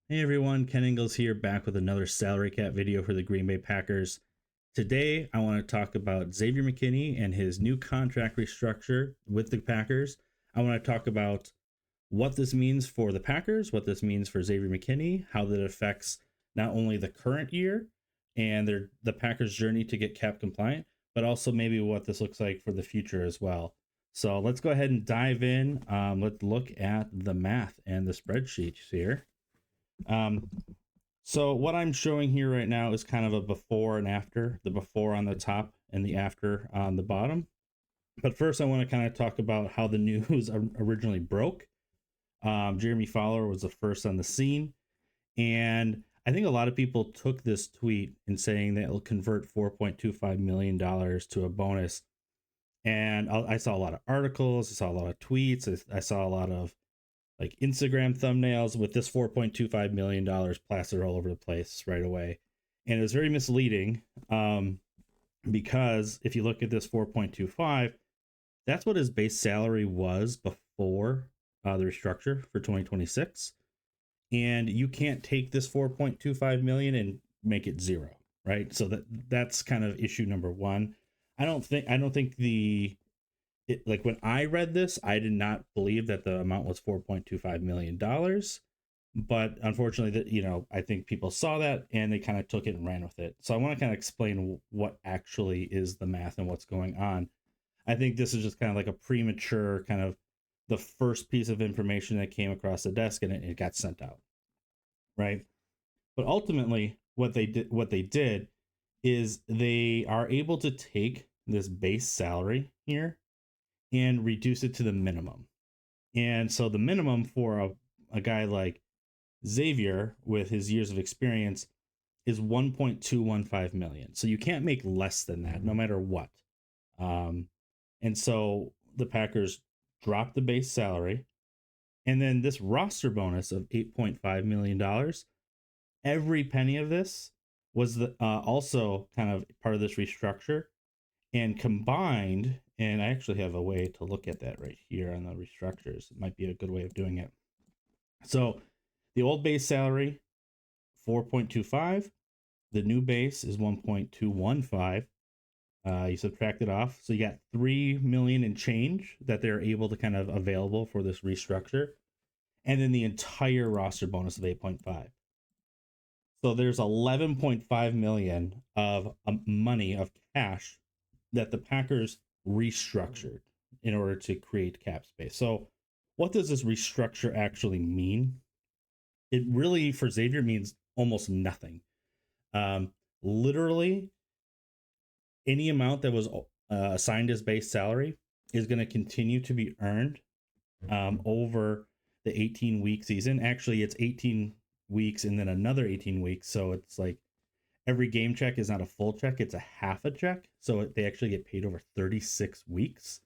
Hey everyone, Ken Ingalls here, back with another salary cap video for the Green Bay Packers. Today, I want to talk about Xavier McKinney and his new contract restructure with the Packers. I want to talk about what this means for the Packers, what this means for Xavier McKinney, how that affects not only the current year and the Packers' journey to get cap compliant, but also maybe what this looks like for the future as well. So let's go ahead and dive in. Let's look at the math and the spreadsheets here. So what I'm showing here right now is kind of a before and after, the before on the top and the after on the bottom. But first, I want to kind of talk about how the news originally broke. Jeremy Fowler was the first on the scene, and I think a lot of people took this tweet in saying that it'll convert $4.25 million to a bonus. And I saw a lot of articles, I saw a lot of tweets, I saw a lot of like Instagram thumbnails with this $4.25 million plastered all over the place right away. And it was very misleading because if you look at this 4.25, that's what his base salary was before the restructure for 2026. And you can't take this 4.25 million and make it zero, right? So that's kind of issue number one. I don't think like when I read this, I did not believe that the amount was $4.25 million. But unfortunately, that I think people saw that and they kind of took it and ran with it. So I want to kind of explain what actually is the math and what's going on. I think this is just kind of like a premature kind of the first piece of information that came across the desk and it got sent out, right? But ultimately, what they did is they are able to take this base salary here and reduce it to the minimum. And so the minimum for a guy like Xavier with his years of experience is 1.215 million. So you can't make less than that no matter what. And so the Packers dropped the base salary, and then this roster bonus of $8.5 million, every penny of this was also kind of part of this restructure and combined. And I actually have a way to look at that right here on the restructures. It might be a good way of doing it. So the old base salary, 4.25. The new base is 1.215. You subtract it off. So you got 3 million and change that they're able to kind of available for this restructure. And then the entire roster bonus of 8.5. So there's 11.5 million of money of cash that the Packers restructured in order to create cap space. So what does this restructure actually mean? It really, for Xavier, means almost nothing. Literally, any amount that was assigned as base salary is going to continue to be earned over the 18-week season. Actually, it's 18 weeks and then another 18 weeks. So it's like every game check is not a full check, it's a half a check. So they actually get paid over 36 weeks.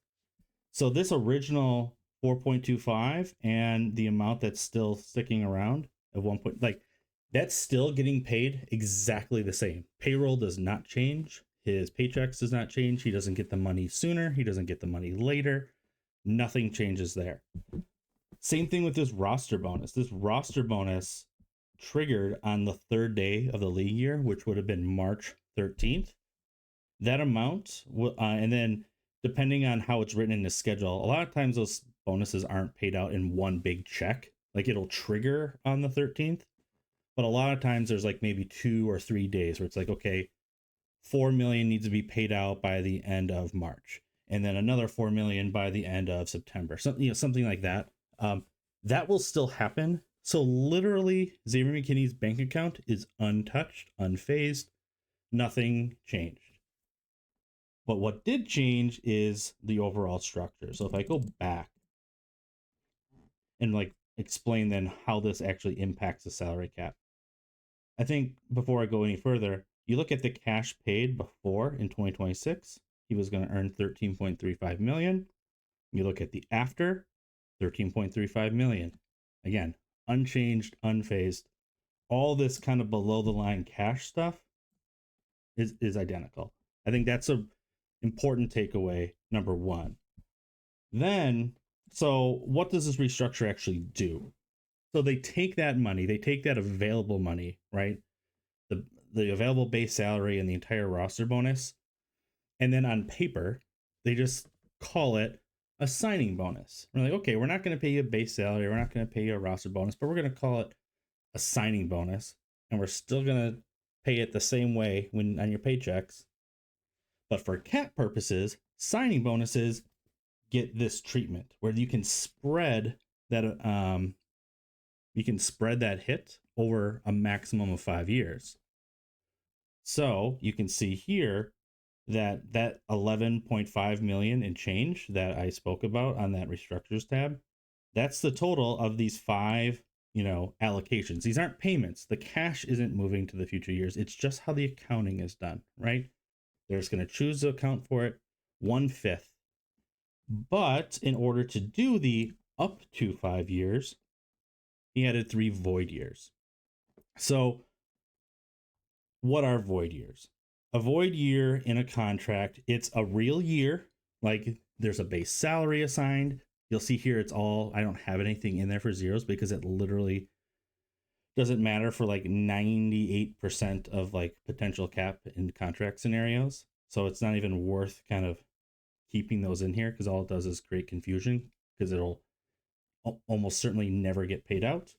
So this original 4.25 and the amount that's still sticking around of 1. Like that's still getting paid exactly the same. Payroll does not change. His paychecks does not change. He doesn't get the money sooner. He doesn't get the money later. Nothing changes there. Same thing with this roster bonus. This roster bonus triggered on the third day of the league year, which would have been March 13th. That amount, and then depending on how it's written in the schedule, a lot of times those bonuses aren't paid out in one big check. Like it'll trigger on the 13th, but a lot of times there's like maybe 2 or 3 days where it's like, okay, 4 million needs to be paid out by the end of March, and then another 4 million by the end of September. Something like that. That will still happen. So literally, Xavier McKinney's bank account is untouched, unfazed. Nothing changed. But what did change is the overall structure. So if I go back and like explain then how this actually impacts the salary cap, I think before I go any further, you look at the cash paid before in 2026, he was going to earn 13.35 million. You look at the after, 13.35 million. Again, unchanged, unfazed. All this kind of below the line cash stuff is identical. I think that's a important takeaway, number one. Then, so what does this restructure actually do? So they take that money, they take that available money, right? The available base salary and the entire roster bonus, and then on paper, they just call it a signing bonus. We're like, okay, we're not going to pay you a base salary, we're not going to pay you a roster bonus, but we're going to call it a signing bonus, and we're still going to pay it the same way when on your paychecks. But for cap purposes, signing bonuses get this treatment where you can spread that hit over a maximum of 5 years. So you can see here that 11.5 million and change that I spoke about on that restructures tab, that's the total of these 5, allocations. These aren't payments. The cash isn't moving to the future years. It's just how the accounting is done, right? They're just going to choose to account for it 1/5. But in order to do the up to 5 years, he added 3 void years. So what are void years? A void year in a contract, it's a real year. Like there's a base salary assigned. You'll see here it's all, I don't have anything in there for zeros because it literally doesn't matter for like 98% of like potential cap in contract scenarios. So it's not even worth kind of keeping those in here because all it does is create confusion because it'll almost certainly never get paid out.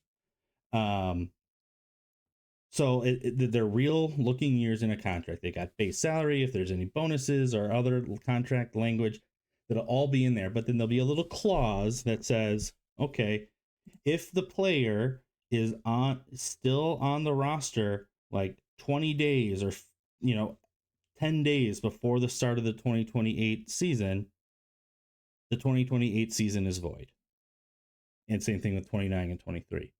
So they're real looking years in a contract. They got base salary. If there's any bonuses or other contract language, that'll all be in there. But then there'll be a little clause that says, okay, if the player is still on the roster like 20 days or 10 days before the start of the 2028 season, the 2028 season is void. And same thing with 29 and 23.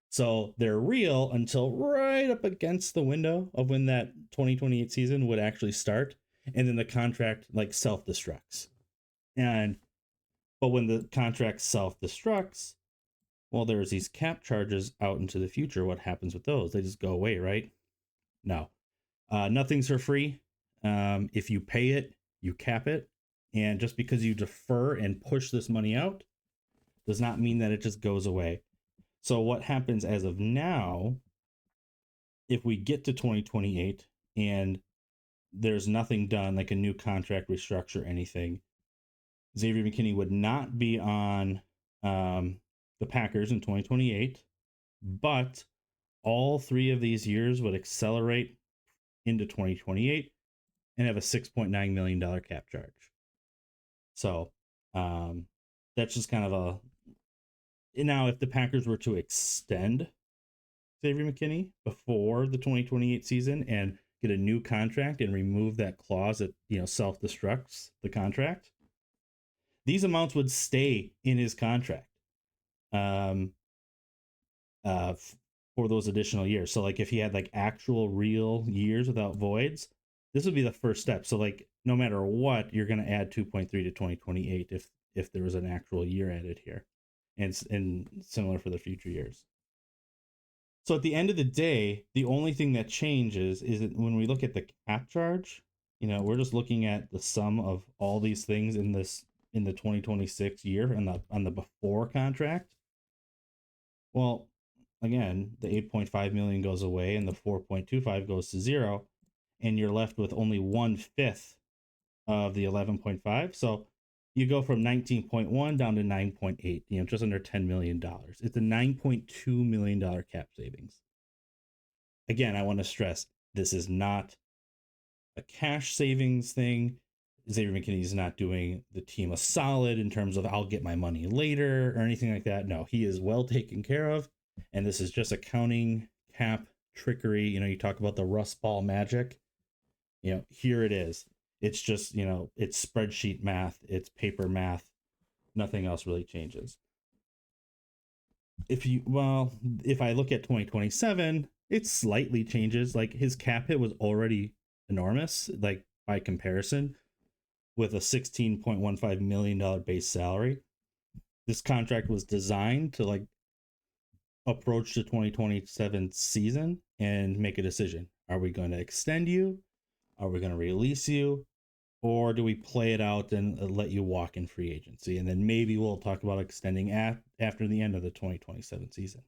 So they're real until right up against the window of when that 2028 season would actually start. And then the contract like self-destructs. But when the contract self-destructs, well, there's these cap charges out into the future. What happens with those? They just go away, right? No. Nothing's for free. If you pay it, you cap it. And just because you defer and push this money out does not mean that it just goes away. So what happens as of now, if we get to 2028 and there's nothing done, like a new contract restructure, anything, Xavier McKinney would not be on the Packers in 2028, but all 3 of these years would accelerate into 2028 and have a $6.9 million cap charge. So that's just kind of a... Now, if the Packers were to extend Xavier McKinney before the 2028 season and get a new contract and remove that clause that self-destructs the contract, these amounts would stay in his contract for those additional years. So like if he had like actual real years without voids, this would be the first step. So like no matter what, you're going to add 2.3 to 2028 if there was an actual year added here, and similar for the future years. So at the end of the day, the only thing that changes is that when we look at the cap charge, we're just looking at the sum of all these things in the 2026 year on the before contract. Well, again, the 8.5 million goes away and the 4.25 goes to 0, and you're left with only 1/5 of the 11.5. So you go from 19.1 down to 9.8, just under $10 million. It's a $9.2 million cap savings. Again, I want to stress, this is not a cash savings thing. Xavier McKinney is not doing the team a solid in terms of I'll get my money later or anything like that. No, he is well taken care of. And this is just accounting cap trickery. You talk about the rust ball magic. Here it is. It's just, it's spreadsheet math, it's paper math. Nothing else really changes. If I look at 2027, it slightly changes. Like his cap hit was already enormous, like by comparison, with a $16.15 million base salary. This contract was designed to like approach the 2027 season and make a decision. Are we going to extend you? Are we going to release you? or do we play it out and let you walk in free agency? And then maybe we'll talk about extending after the end of the 2027 season.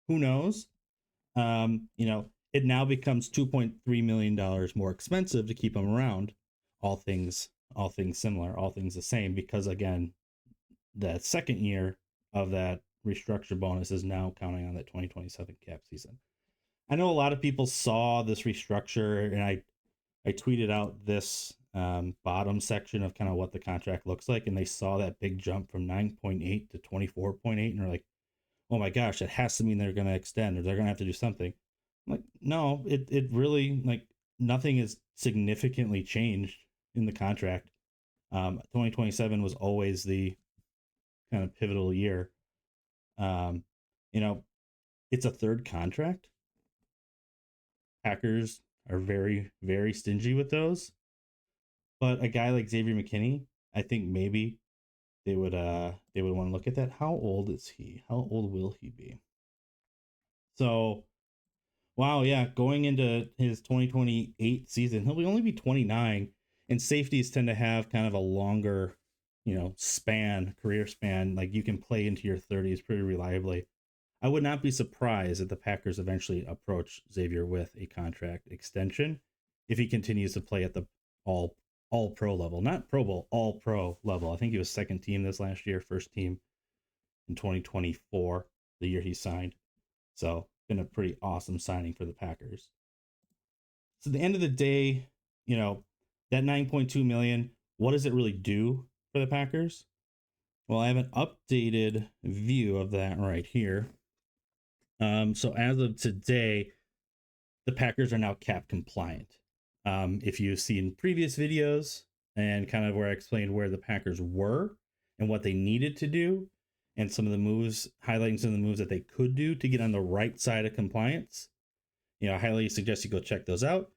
Who knows? It now becomes $2.3 million more expensive to keep him around. All things similar, all things the same, because again, the second year of that restructure bonus is now counting on that 2027 cap season. I know a lot of people saw this restructure, and I tweeted out this bottom section of kind of what the contract looks like, and they saw that big jump from 9.8 to 24.8, and they're like, oh my gosh, it has to mean they're going to extend or they're going to have to do something. I'm like, no, it really, like, nothing is significantly changed in the contract. 2027 was always the kind of pivotal year. It's a third contract. Packers are very, very stingy with those. But a guy like Xavier McKinney, I think maybe they would want to look at that. How old is he? How old will he be? So, wow, yeah, going into his 2028 season, he'll only be 29, and safeties tend to have kind of a longer, career span. Like, you can play into your 30s pretty reliably. I would not be surprised if the Packers eventually approach Xavier with a contract extension if he continues to play at the all pro level, not Pro Bowl, all pro level. I think he was second team this last year, first team in 2024, the year he signed. So, been a pretty awesome signing for the Packers. So, at the end of the day, that 9.2 million, what does it really do for the Packers? Well, I have an updated view of that right here. So as of today, the Packers are now cap compliant. If you've seen previous videos and kind of where I explained where the Packers were and what they needed to do, and some of the moves, highlighting some of the moves that they could do to get on the right side of compliance, I highly suggest you go check those out.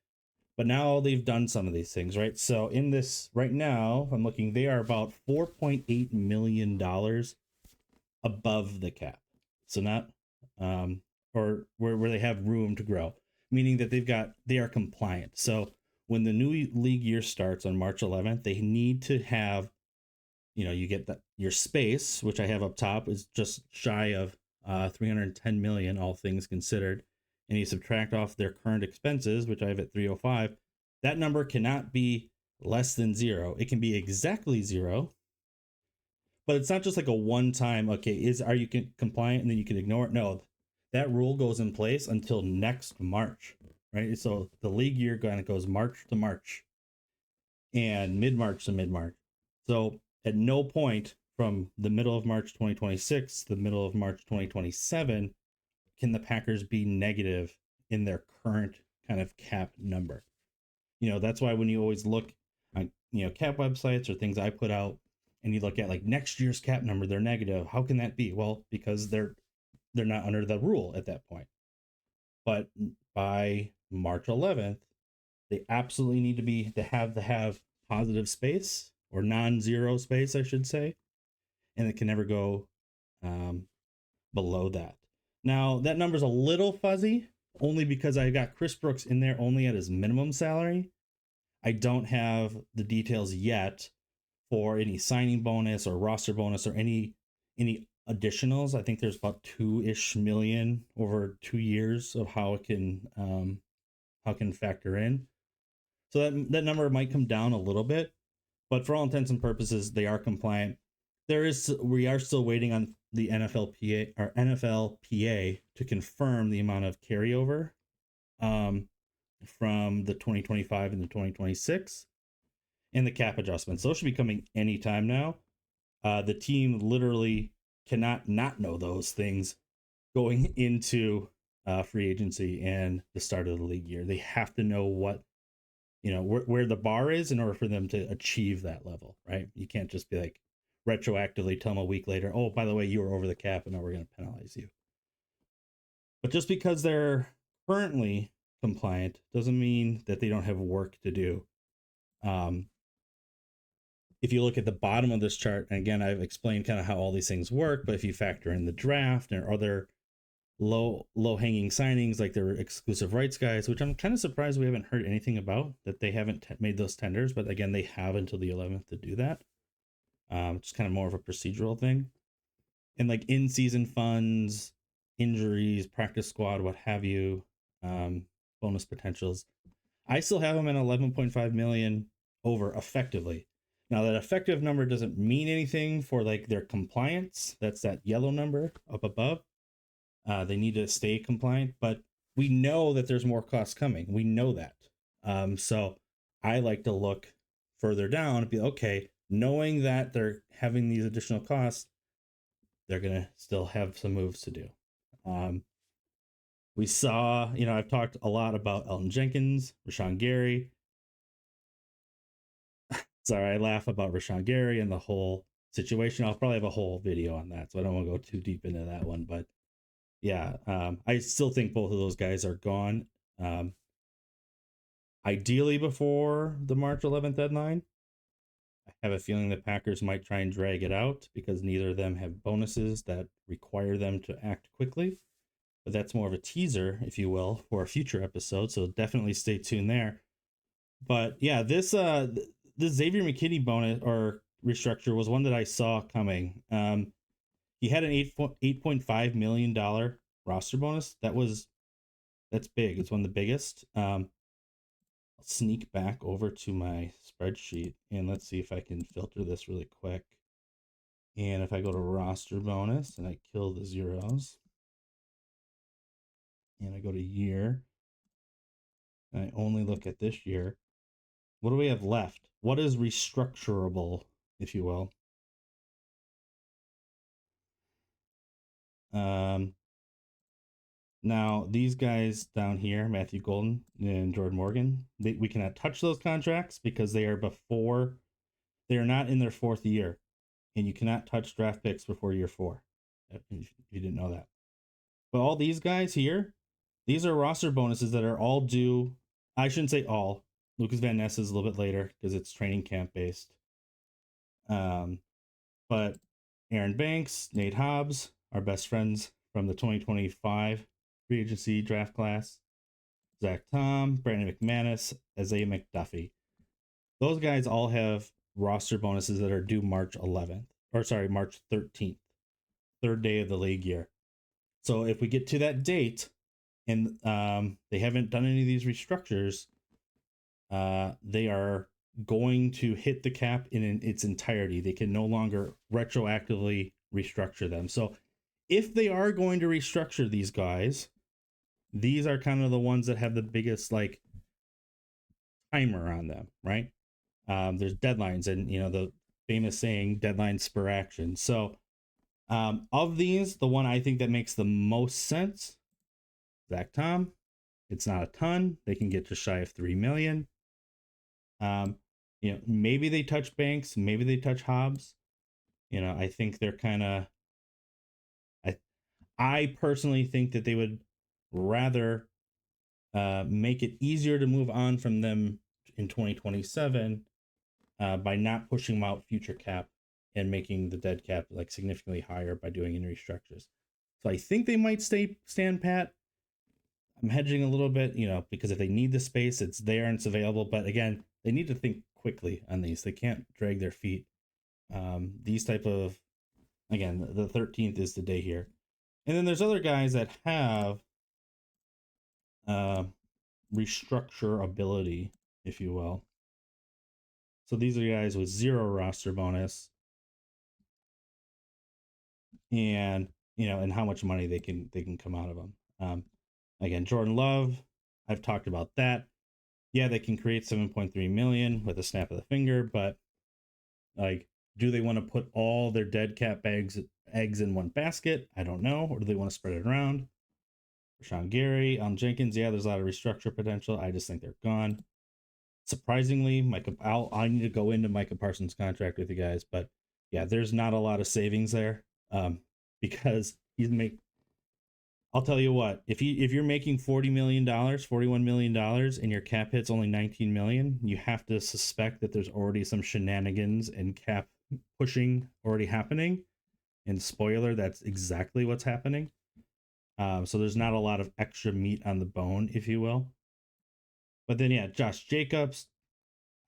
But now they've done some of these things, right? So in this right now, I'm looking, they are about $4.8 million above the cap. So not, or where they have room to grow, meaning that they are compliant. So when the new league year starts on March 11th, they need to have, you get your space, which I have up top, is just shy of 310 million, all things considered. And you subtract off their current expenses, which I have at 305. That number cannot be less than zero. It can be exactly zero, but it's not just like a one-time, okay, are you compliant and then you can ignore it? No, that rule goes in place until next March, right? So the league year kind of goes March to March and mid-March to mid-March. So at no point from the middle of March 2026 to the middle of March 2027 can the Packers be negative in their current kind of cap number. That's why when you always look on, cap websites or things I put out, and you look at like next year's cap number, they're negative. How can that be? Well, because they're not under the rule at that point. But by March 11th, they absolutely need to have positive space, or non-zero space, I should say, and it can never go below that. Now, that number's a little fuzzy, only because I got Chris Brooks in there only at his minimum salary. I don't have the details yet for any signing bonus or roster bonus or any additionals. I think there's about 2-ish million over 2 years of how it can factor in. So that number might come down a little bit, but for all intents and purposes, they are compliant. We are still waiting on the NFLPA to confirm the amount of carryover from the 2025 and the 2026 and the cap adjustments. Those should be coming anytime now. The team literally cannot not know those things going into free agency and the start of the league year. They have to know what, where the bar is in order for them to achieve that level, right? You can't just be like retroactively tell them a week later, oh, by the way, you were over the cap and now we're going to penalize you. But just because they're currently compliant doesn't mean that they don't have work to do. If you look at the bottom of this chart, and again, I've explained kind of how all these things work, but if you factor in the draft and other low hanging signings like their exclusive rights guys, which I'm kind of surprised we haven't heard anything about, that they haven't made those tenders. But again, they have until the 11th to do that. It's kind of more of a procedural thing. And like in season funds, injuries, practice squad, what have you, bonus potentials, I still have them at 11.5 million over effectively. Now that effective number doesn't mean anything for like their compliance. That's that yellow number up above. They need to stay compliant, but we know that there's more costs coming. We know that. So I like to look further down and be okay, knowing that they're having these additional costs, they're going to still have some moves to do. We saw, I've talked a lot about Elton Jenkins, Rashawn Gary. Sorry, I laugh about Rashawn Gary and the whole situation. I'll probably have a whole video on that, so I don't want to go too deep into that one. But yeah, I still think both of those guys are gone. Ideally before the March 11th deadline. I have a feeling the Packers might try and drag it out because neither of them have bonuses that require them to act quickly. But that's more of a teaser, if you will, for a future episode. So definitely stay tuned there. But yeah, this Xavier McKinney bonus or restructure was one that I saw coming. He had an $8.5 million roster bonus. That's big. It's one of the biggest. I'll sneak back over to my spreadsheet and let's see if I can filter this really quick. And if I go to roster bonus and I kill the zeros, and I go to year, and I only look at this year, what do we have left? What is restructurable, if you will? Now, these guys down here, Matthew Golden and Jordan Morgan, we cannot touch those contracts because they are not in their fourth year. And you cannot touch draft picks before year 4, if you didn't know that. But all these guys here, these are roster bonuses that are all due. I shouldn't say all. Lucas Van Ness is a little bit later because it's training camp based. But Aaron Banks, Nate Hobbs, our best friends from the 2025 free agency draft class, Zach Tom, Brandon McManus, Isaiah McDuffie. Those guys all have roster bonuses that are due March 11th, March 13th, third day of the league year. So if we get to that date and they haven't done any of these restructures, they are going to hit the cap in its entirety. They can no longer retroactively restructure them. So if they are going to restructure these guys, these are kind of the ones that have the biggest like timer on them, right? There's deadlines and the famous saying deadlines spur action. So of these, the one I think that makes the most sense, Zach Tom. It's not a ton. They can get just shy of 3 million. Maybe they touch Banks, maybe they touch Hobbs. I think they're kind of, I personally think that they would rather make it easier to move on from them in 2027 by not pushing them out future cap and making the dead cap like significantly higher by doing in restructures. So I think they might stand pat. I'm hedging a little bit, because if they need the space, it's there and it's available. But again, they need to think quickly on these. They can't drag their feet. These type of, again, the 13th is the day here. And then there's other guys that have restructure ability, if you will. So these are guys with 0 roster bonus. And, and how much money they can come out of them. Again, Jordan Love, I've talked about that. Yeah, they can create 7.3 million with a snap of the finger, but like, do they want to put all their dead cap eggs in one basket? I don't know. Or do they want to spread it around? Rashawn Gary, Jenkins, yeah, there's a lot of restructure potential. I just think they're gone. Surprisingly, I need to go into Micah Parsons' contract with you guys, but yeah, there's not a lot of savings there because I'll tell you what, if you're making $40 million, $41 million, and your cap hit's only 19 million, you have to suspect that there's already some shenanigans and cap pushing already happening. And spoiler, that's exactly what's happening. So there's not a lot of extra meat on the bone, if you will. But then, yeah, Josh Jacobs,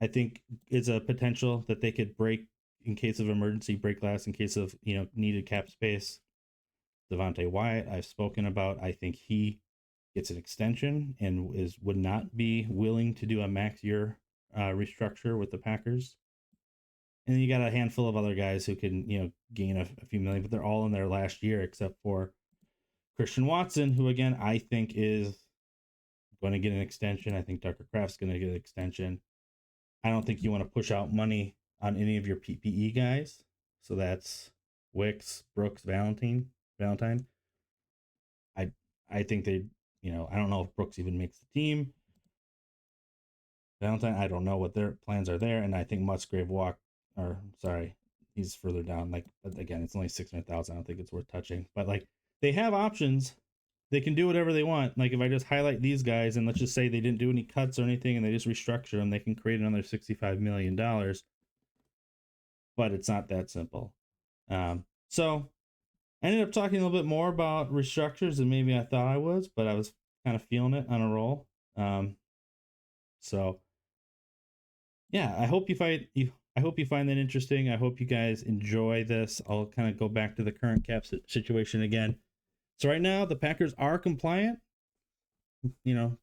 I think is a potential that they could break in case of emergency, break glass in case of, needed cap space. Devontae Wyatt, I've spoken about. I think he gets an extension and would not be willing to do a max year restructure with the Packers. And then you got a handful of other guys who can, gain a few million, but they're all in their last year except for Christian Watson, who again I think is going to get an extension. I think Tucker Kraft's going to get an extension. I don't think you want to push out money on any of your PPE guys. So that's Wicks, Brooks, Valentine. I think they, I don't know if Brooks even makes the team. Valentine, I don't know what their plans are there, and I think Musgrave he's further down. Like again, it's only 600,000. I don't think it's worth touching. But like they have options. They can do whatever they want. Like if I just highlight these guys and let's just say they didn't do any cuts or anything and they just restructure them, they can create another $65 million. But it's not that simple. So I ended up talking a little bit more about restructures than maybe I thought I was, but I was kind of feeling it on a roll. So yeah, I hope you find that interesting. I hope you guys enjoy this. I'll kind of go back to the current cap situation again. So right now the Packers are compliant.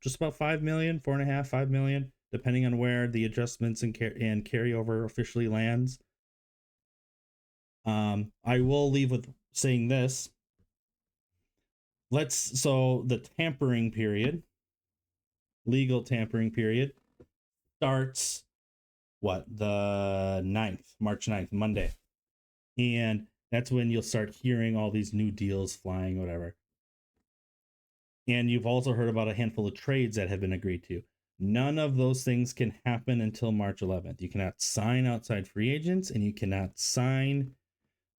Just about 5 million, 4.5, 5 million, depending on where the adjustments and carryover officially lands. I will leave with saying this. So the tampering period, legal tampering period, starts the 9th, March 9th, Monday. And that's when you'll start hearing all these new deals flying, whatever. And you've also heard about a handful of trades that have been agreed to. None of those things can happen until March 11th. You cannot sign outside free agents, and you cannot sign,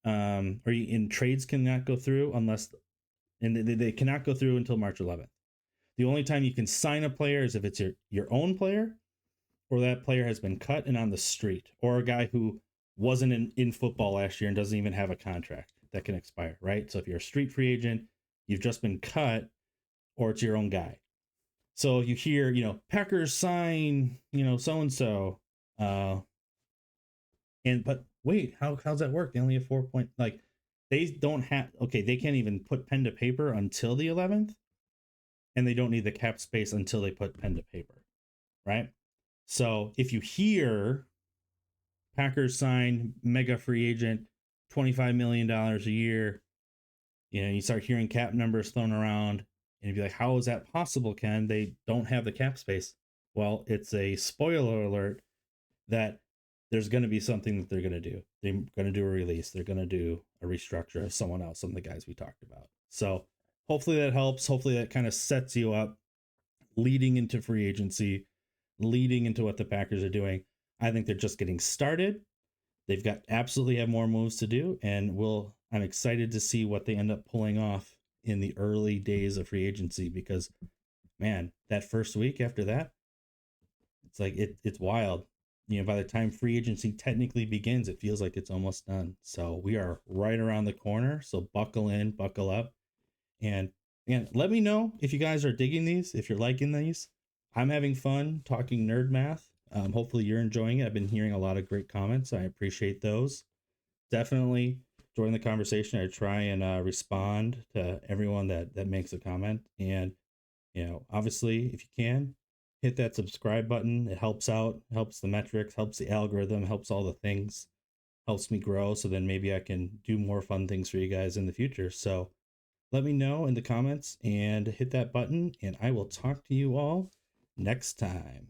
trades cannot go through they cannot go through until March 11th. The only time you can sign a player is if it's your own player, or that player has been cut and on the street, or a guy who wasn't in football last year and doesn't even have a contract that can expire, right? So if you're a street free agent, you've just been cut, or it's your own guy. So you hear, Packers sign, so-and-so. But wait, how's that work? They only have 4 point, they don't have, they can't even put pen to paper until the 11th. And they don't need the cap space until they put pen to paper, right? So if you hear Packers sign mega free agent, $25 million a year, you start hearing cap numbers thrown around, and you'd be like, how is that possible, Ken? They don't have the cap space. Well, it's a spoiler alert that there's going to be something that they're going to do. They're going to do a release. They're going to do a restructure of someone else, some of the guys we talked about. So hopefully that helps. Hopefully that kind of sets you up leading into free agency, leading into what the Packers are doing. I think they're just getting started. They've got absolutely have more moves to do, and I'm excited to see what they end up pulling off in the early days of free agency, because man, that first week after that, it's like it's wild. By the time free agency technically begins, it feels like it's almost done. So we are right around the corner. So buckle in, buckle up. And again, let me know if you guys are digging these, if you're liking these. I'm having fun talking nerd math. Hopefully you're enjoying it. I've been hearing a lot of great comments. I appreciate those. Definitely join the conversation. I try and respond to everyone that makes a comment. And, obviously, if you can, hit that subscribe button. It helps out, helps the metrics, helps the algorithm, helps all the things, helps me grow. So then maybe I can do more fun things for you guys in the future. So let me know in the comments and hit that button, and I will talk to you all next time.